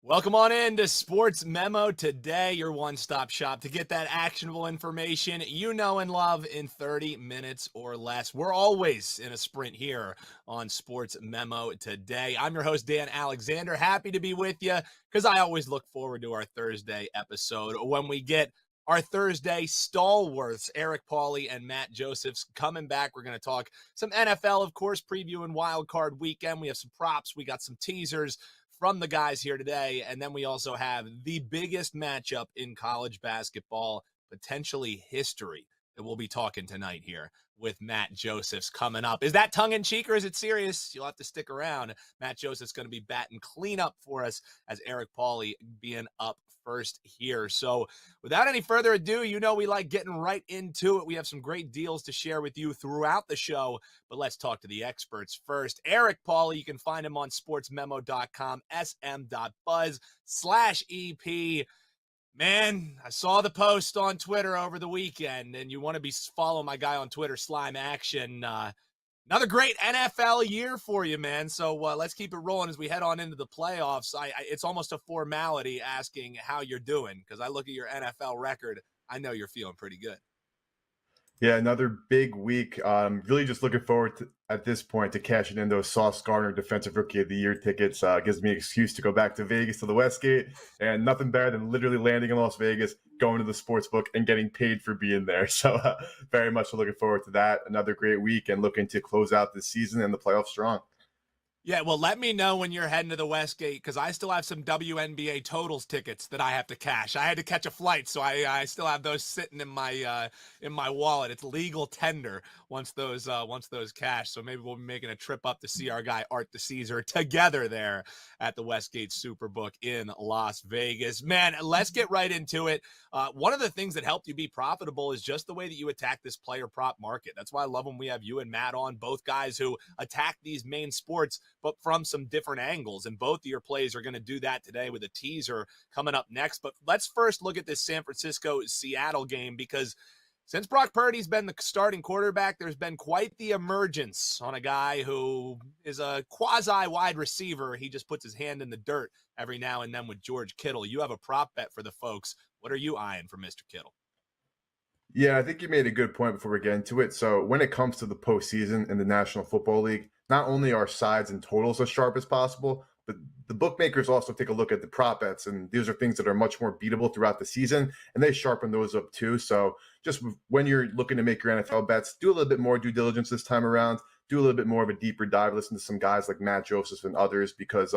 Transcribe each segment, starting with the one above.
Welcome on in to Sports Memo Today, your one-stop shop to get that actionable information you know and love in 30 minutes or less. We're always in a sprint here on Sports Memo Today. I'm your host, Dan Alexander. Happy to be with you because I always look forward to our Thursday episode when we get our Thursday stalwarts, Eric Pauly and Matt Josephs, coming back. We're going to talk some NFL, of course, previewing Wild Card Weekend. We have some props. We got some teasers from the guys here today. And then we also have the biggest matchup in college basketball, potentially history, that we'll be talking tonight here with Matt Josephs coming up. Is that tongue-in-cheek or is it serious? You'll have to stick around. Matt Josephs going to be batting cleanup for us as Eric Pauly being up first here. So without any further ado, you know we like getting right into it. We have some great deals to share with you throughout the show, but let's talk to the experts first. Eric Pauly, you can find him on sportsmemo.com, sm.buzz/EP. Man, I saw the post on Twitter over the weekend, and you want to be following my guy on Twitter, Slime Action. Another great NFL year for you, man. So let's keep it rolling as we head on into the playoffs. It's almost a formality asking how you're doing because I look at your NFL record. I know you're feeling pretty good. Yeah, another big week. Really just looking forward to, at this point, to cashing in those Sauce Gardner Defensive Rookie of the Year tickets. Gives me an excuse to go back to Vegas to the Westgate, and nothing better than literally landing in Las Vegas, going to the sports book, and getting paid for being there. So very much looking forward to that. Another great week and looking to close out the season and the playoffs strong. Yeah, well, let me know when you're heading to the Westgate because I still have some WNBA totals tickets that I have to cash. I had to catch a flight, so I still have those sitting in my wallet. It's legal tender once those cash. So maybe we'll be making a trip up to see our guy Art the Caesar together there at the Westgate Superbook in Las Vegas. Man, let's get right into it. One of the things that helped you be profitable is just the way that you attack this player prop market. That's why I love when we have you and Matt on, both guys who attack these main sports but from some different angles. And both of your plays are going to do that today with a teaser coming up next. But let's first look at this San Francisco-Seattle game because since Brock Purdy's been the starting quarterback, there's been quite the emergence on a guy who is a quasi-wide receiver. He just puts his hand in the dirt every now and then with George Kittle. You have a prop bet for the folks. What are you eyeing for Mr. Kittle? Yeah, I think you made a good point before we get into it. So when it comes to the postseason in the National Football League, not only are sides and totals as sharp as possible, but the bookmakers also take a look at the prop bets, and these are things that are much more beatable throughout the season, and they sharpen those up too. So just when you're looking to make your NFL bets, do a little bit more due diligence this time around. Do a little bit more of a deeper dive. Listen to some guys like Matt Joseph and others because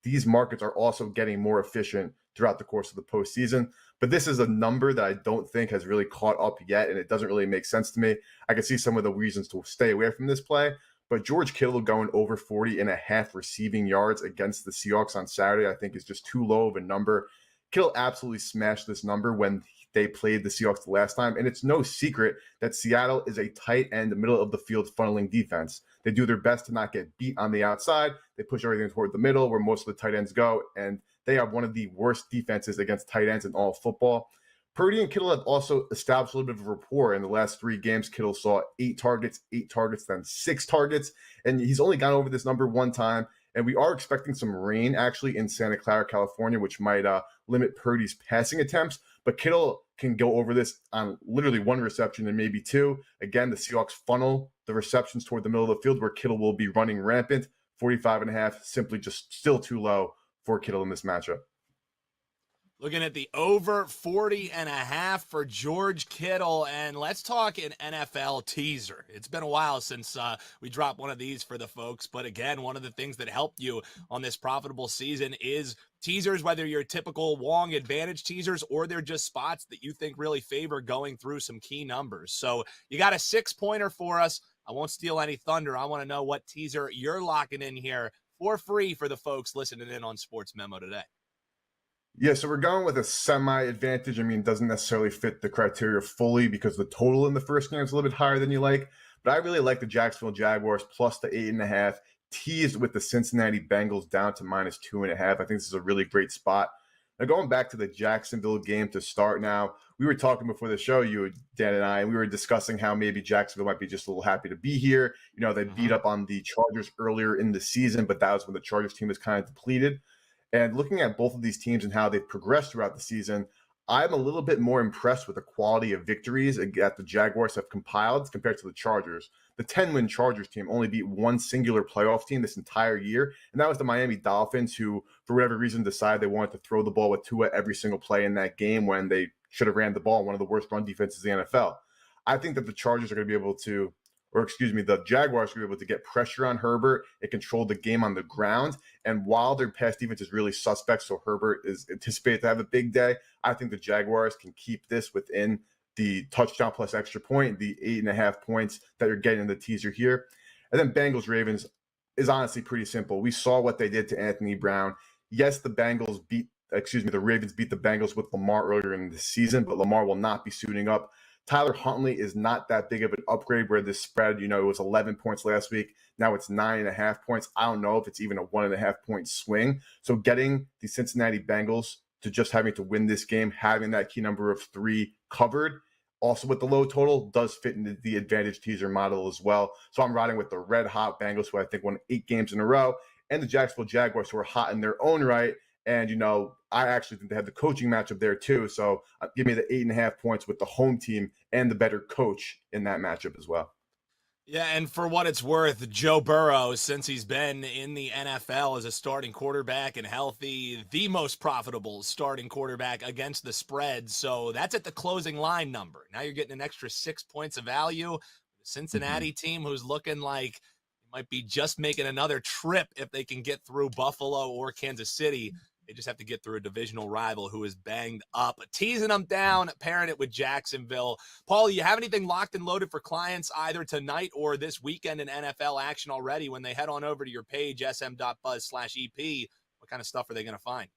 these markets are also getting more efficient throughout the course of the postseason. But this is a number that I don't think has really caught up yet, and it doesn't really make sense to me. I can see some of the reasons to stay away from this play, but George Kittle going over 40.5 receiving yards against the Seahawks on Saturday, I think is just too low of a number. Kittle absolutely smashed this number when they played the Seahawks the last time, and it's no secret that Seattle is a tight end, middle of the field funneling defense. They do their best to not get beat on the outside. They push everything toward the middle where most of the tight ends go, and they have one of the worst defenses against tight ends in all of football. Purdy and Kittle have also established a little bit of rapport in the last 3 games. Kittle saw 8 targets, then 6 targets, and he's only gone over this number one time. And we are expecting some rain actually in Santa Clara, California, which might limit Purdy's passing attempts. But Kittle can go over this on literally 1 reception and maybe 2. Again, the Seahawks funnel the receptions toward the middle of the field where Kittle will be running rampant. 45.5, simply just still too low for Kittle in this matchup. Looking at the over 40.5 for George Kittle, and let's talk an NFL teaser. It's been a while since we dropped one of these for the folks, but again, one of the things that helped you on this profitable season is teasers, whether you're typical Wong advantage teasers or they're just spots that you think really favor going through some key numbers. So you got a 6-pointer for us. I won't steal any thunder. I want to know what teaser you're locking in here for free for the folks listening in on Sports Memo today. Yeah, so we're going with a semi-advantage. I mean, it doesn't necessarily fit the criteria fully because the total in the first game is a little bit higher than you like. But I really like the Jacksonville Jaguars plus the 8.5, teased with the Cincinnati Bengals down to minus 2.5. I think this is a really great spot. Now, going back to the Jacksonville game to start now, we were talking before the show, you, Dan, and I, and we were discussing how maybe Jacksonville might be just a little happy to be here. You know, they beat up on the Chargers earlier in the season, but that was when the Chargers team was kind of depleted. And looking at both of these teams and how they've progressed throughout the season, I'm a little bit more impressed with the quality of victories that the Jaguars have compiled compared to the Chargers. The 10-win Chargers team only beat one singular playoff team this entire year, and that was the Miami Dolphins, who, for whatever reason, decided they wanted to throw the ball with Tua every single play in that game when they should have ran the ball, one of the worst run defenses in the NFL. I think that the Chargers are going to be able to, or excuse me, the Jaguars are going to be able to get pressure on Herbert and control the game on the ground. And while their pass defense is really suspect, so Herbert is anticipated to have a big day, I think the Jaguars can keep this within the touchdown plus extra point, the 8.5 points that you're getting in the teaser here. And then Bengals Ravens is honestly pretty simple. We saw what they did to Anthony Brown. Yes, the Ravens beat the Bengals with Lamar earlier in the season, but Lamar will not be suiting up. Tyler Huntley is not that big of an upgrade where this spread, it was 11 points last week. Now it's 9.5 points. I don't know if it's even a 1.5 point swing. So getting the Cincinnati Bengals to just having to win this game, having that key number of 3 covered, also with the low total, does fit into the advantage teaser model as well. So I'm riding with the red hot Bengals, who I think won 8 games in a row, and the Jacksonville Jaguars, who are hot in their own right. And, I actually think they have the coaching matchup there too. So give me the 8.5 points with the home team and the better coach in that matchup as well. Yeah, and for what it's worth, Joe Burrow, since he's been in the NFL as a starting quarterback and healthy, the most profitable starting quarterback against the spread. So that's at the closing line number. Now you're getting an extra 6 points of value. The Cincinnati team, who's looking like it might be just making another trip if they can get through Buffalo or Kansas City. They just have to get through a divisional rival who is banged up. Teasing them down, pairing it with Jacksonville. Pauly, you have anything locked and loaded for clients either tonight or this weekend in NFL action already when they head on over to your page, sm.buzz/EP? What kind of stuff are they going to find?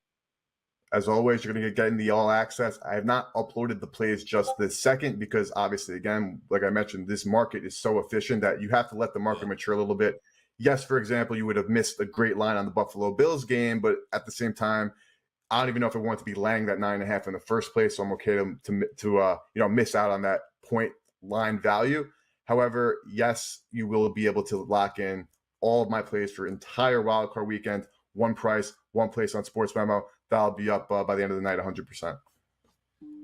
As always, you're going to get getting the all access. I have not uploaded the plays just this second because obviously, again, like I mentioned, this market is so efficient that you have to let the market mature a little bit. Yes, for example, you would have missed a great line on the Buffalo Bills game, but at the same time, I don't even know if I want to be laying that 9.5 in the first place, so I'm okay to miss out on that point line value. However, yes, you will be able to lock in all of my plays for entire wildcard weekend, one price, one place on SportsMemo. That'll be up by the end of the night, 100%.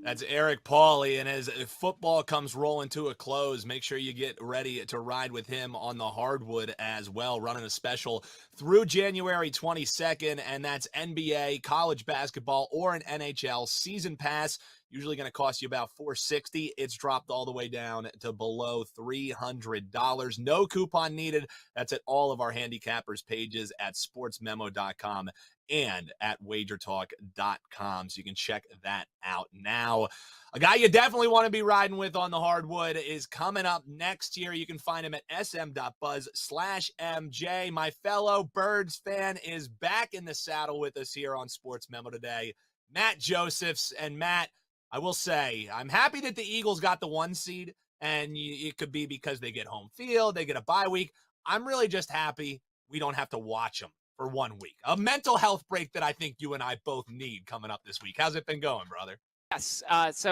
That's Eric Pauly, and as football comes rolling to a close, make sure you get ready to ride with him on the hardwood as well, running a special through January 22nd, and that's NBA, college basketball, or an NHL season pass. Usually going to cost you about $460. It's dropped all the way down to below $300. No coupon needed. That's at all of our handicappers pages at sportsmemo.com and at wagertalk.com. So you can check that out now. A guy you definitely want to be riding with on the hardwood is coming up next year. You can find him at sm.buzz/MJ. My fellow Birds fan is back in the saddle with us here on Sports Memo Today, Matt Josephs. And Matt, I will say, I'm happy that the Eagles got the 1 seed, and it could be because they get home field, they get a bye week. I'm really just happy we don't have to watch them for 1 week. A mental health break that I think you and I both need coming up this week. How's it been going, brother? Yes. It's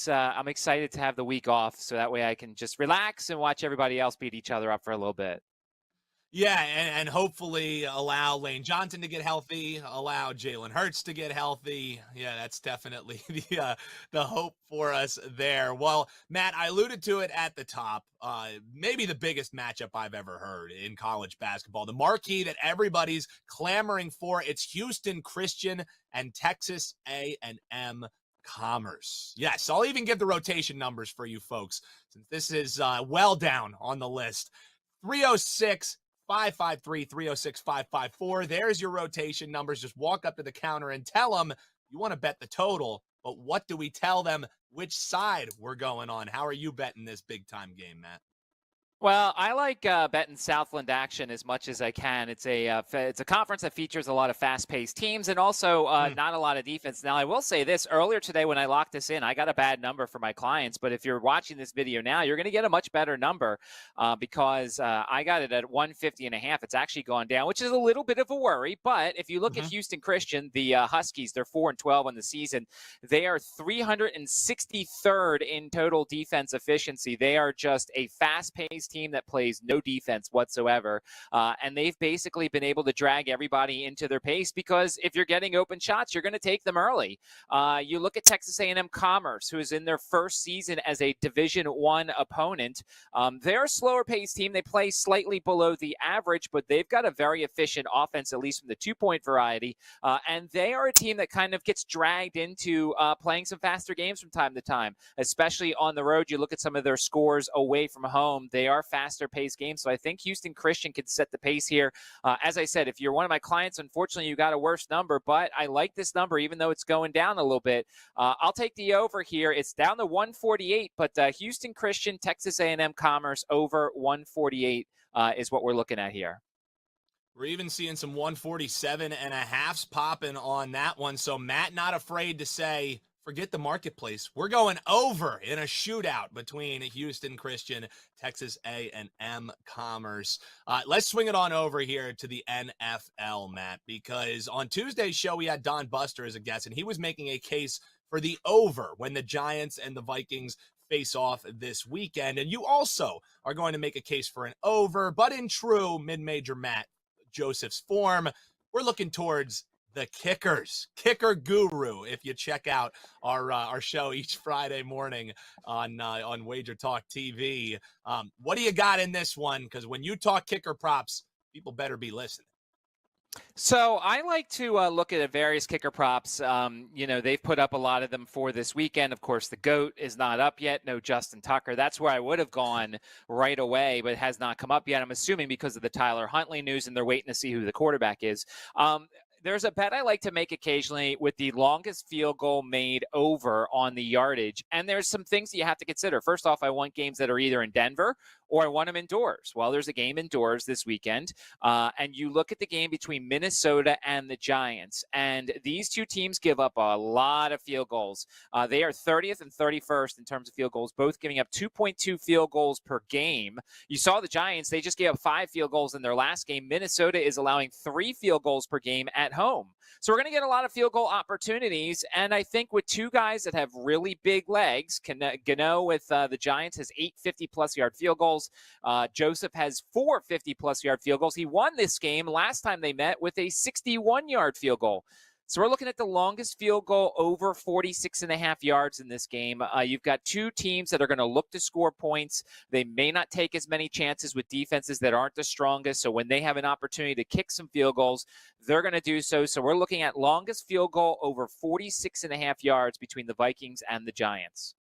I'm excited to have the week off so that way I can just relax and watch everybody else beat each other up for a little bit. Yeah, and hopefully allow Lane Johnson to get healthy, allow Jalen Hurts to get healthy. Yeah, that's definitely the hope for us there. Well, Matt, I alluded to it at the top. Maybe the biggest matchup I've ever heard in college basketball. The marquee that everybody's clamoring for. It's Houston Christian and Texas A&M Commerce. Yes, I'll even give the rotation numbers for you folks, since this is well down on the list. 306 553 306 554. There's your rotation numbers. Just walk up to the counter and tell them you want to bet the total. But what do we tell them? Which side we're going on? How are you betting this big time game, Matt? Well, I like betting Southland action as much as I can. It's a conference that features a lot of fast-paced teams and also not a lot of defense. Now, I will say this. Earlier today when I locked this in, I got a bad number for my clients. But if you're watching this video now, you're going to get a much better number because I got it at 150.5. It's actually gone down, which is a little bit of a worry. But if you look at Houston Christian, the Huskies, they're 4-12 on the season. They are 363rd in total defense efficiency. They are just a fast-paced team that plays no defense whatsoever. And they've basically been able to drag everybody into their pace because if you're getting open shots, you're going to take them early. You look at Texas A&M Commerce, who is in their first season as a Division I opponent. They're a slower paced team. They play slightly below the average, but they've got a very efficient offense, at least from the 2-point variety. And they are a team that kind of gets dragged into playing some faster games from time to time, especially on the road. You look at some of their scores away from home. They are faster paced games. So I think Houston Christian can set the pace here. As I said, if you're one of my clients, unfortunately, you got a worse number, but I like this number, even though it's going down a little bit. I'll take the over here. It's down to 148, but Houston Christian, Texas A&M Commerce over 148 is what we're looking at here. We're even seeing some 147.5s popping on that one. So Matt, not afraid to say, forget the marketplace. We're going over in a shootout between Houston Christian, Texas A&M Commerce. Let's swing it on over here to the NFL, Matt, because on Tuesday's show, we had Don Buster as a guest, and he was making a case for the over when the Giants and the Vikings face off this weekend. And you also are going to make a case for an over, but in true mid-major Matt Joseph's form, we're looking towards the kickers, kicker guru. If you check out our show each Friday morning on Wager Talk TV, what do you got in this one? Because when you talk kicker props, people better be listening. So I like to look at various kicker props. They've put up a lot of them for this weekend. Of course, the GOAT is not up yet. No Justin Tucker. That's where I would have gone right away, but it has not come up yet. I'm assuming because of the Tyler Huntley news, and they're waiting to see who the quarterback is. There's a bet I like to make occasionally with the longest field goal made over on the yardage. And there's some things that you have to consider. First off, I want games that are either in Denver or I want them indoors. Well, there's a game indoors this weekend. And you look at the game between Minnesota and the Giants. And these two teams give up a lot of field goals. They are 30th and 31st in terms of field goals, both giving up 2.2 field goals per game. You saw the Giants, they just gave up 5 field goals in their last game. Minnesota is allowing 3 field goals per game at home. So we're going to get a lot of field goal opportunities. And I think with two guys that have really big legs, Gano with the Giants has 8 50-plus yard field goals. Joseph has 4 50-plus yard field goals. He won this game last time they met with a 61-yard field goal. So we're looking at the longest field goal over 46.5 yards in this game. You've got two teams that are going to look to score points. They may not take as many chances with defenses that aren't the strongest. So when they have an opportunity to kick some field goals, they're going to do so. So we're looking at longest field goal over 46.5 yards between the Vikings and the Giants.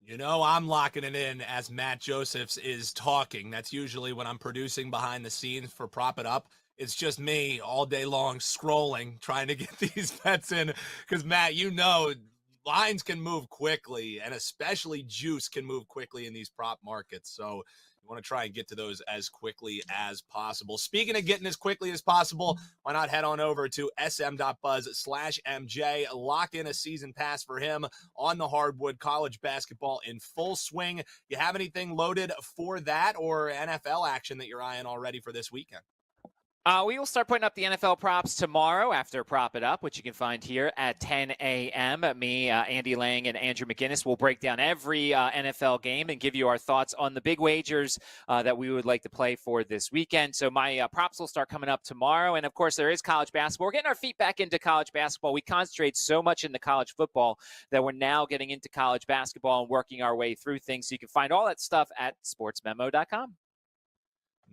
You know, I'm locking it in as Matt Josephs is talking. That's usually when I'm producing behind the scenes for Prop It Up. It's just me all day long scrolling, trying to get these bets in. Because, Matt, you know, lines can move quickly, and especially juice can move quickly in these prop markets. So you want to try and get to those as quickly as possible. Speaking of getting as quickly as possible, why not head on over to sm.buzz/MJ, lock in a season pass for him on the hardwood, college basketball in full swing. You have anything loaded for that or NFL action that you're eyeing already for this weekend? We will start putting up the NFL props tomorrow after Prop It Up, which you can find here at 10 a.m. Me, Andy Lang, and Andrew McGinnis will break down every NFL game and give you our thoughts on the big wagers that we would like to play for this weekend. So my props will start coming up tomorrow. And, of course, there is college basketball. We're getting our feet back into college basketball. We concentrate so much into college football that we're now getting into college basketball and working our way through things. So you can find all that stuff at sportsmemo.com.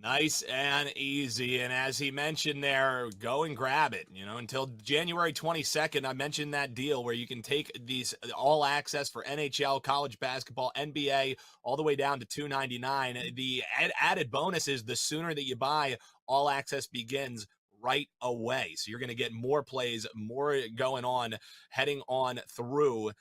Nice and easy. And as he mentioned there, go and grab it. You know, until January 22nd, I mentioned that deal where you can take these all access for NHL, college basketball, NBA, all the way down to $2.99. The added bonus is the sooner that you buy, all access begins right away. So you're going to get more plays, more going on, heading on through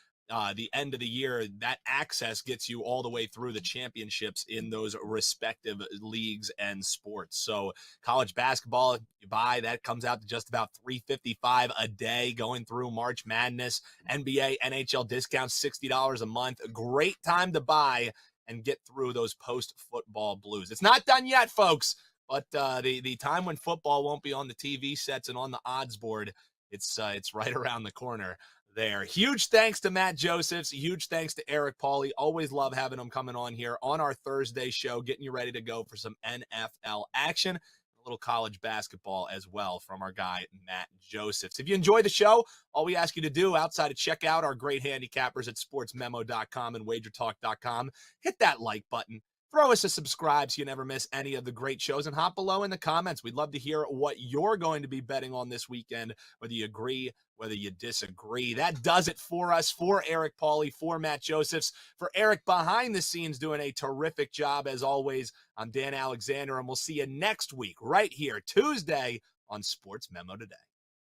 the end of the year. That access gets you all the way through the championships in those respective leagues and sports. So college basketball, you buy, that comes out to just about $3.55 a day going through March Madness. NBA, NHL discounts, $60 a month. A great time to buy and get through those post-football blues. It's not done yet, folks, but the time when football won't be on the TV sets and on the odds board, it's right around the corner. there. Huge thanks to Matt Josephs. Huge thanks to Eric Pauly. Always love having him coming on here on our Thursday show, getting you ready to go for some NFL action, a little college basketball as well from our guy, Matt Josephs. If you enjoy the show, all we ask you to do outside of check out our great handicappers at sportsmemo.com and wagertalk.com, hit that like button. Throw us a subscribe so you never miss any of the great shows, and hop below in the comments. We'd love to hear what you're going to be betting on this weekend, whether you agree, whether you disagree. That does it for us, for Eric Pauly, for Matt Josephs, for Eric behind the scenes doing a terrific job as always. I'm Dan Alexander, and we'll see you next week right here, Tuesday, on Sports Memo Today.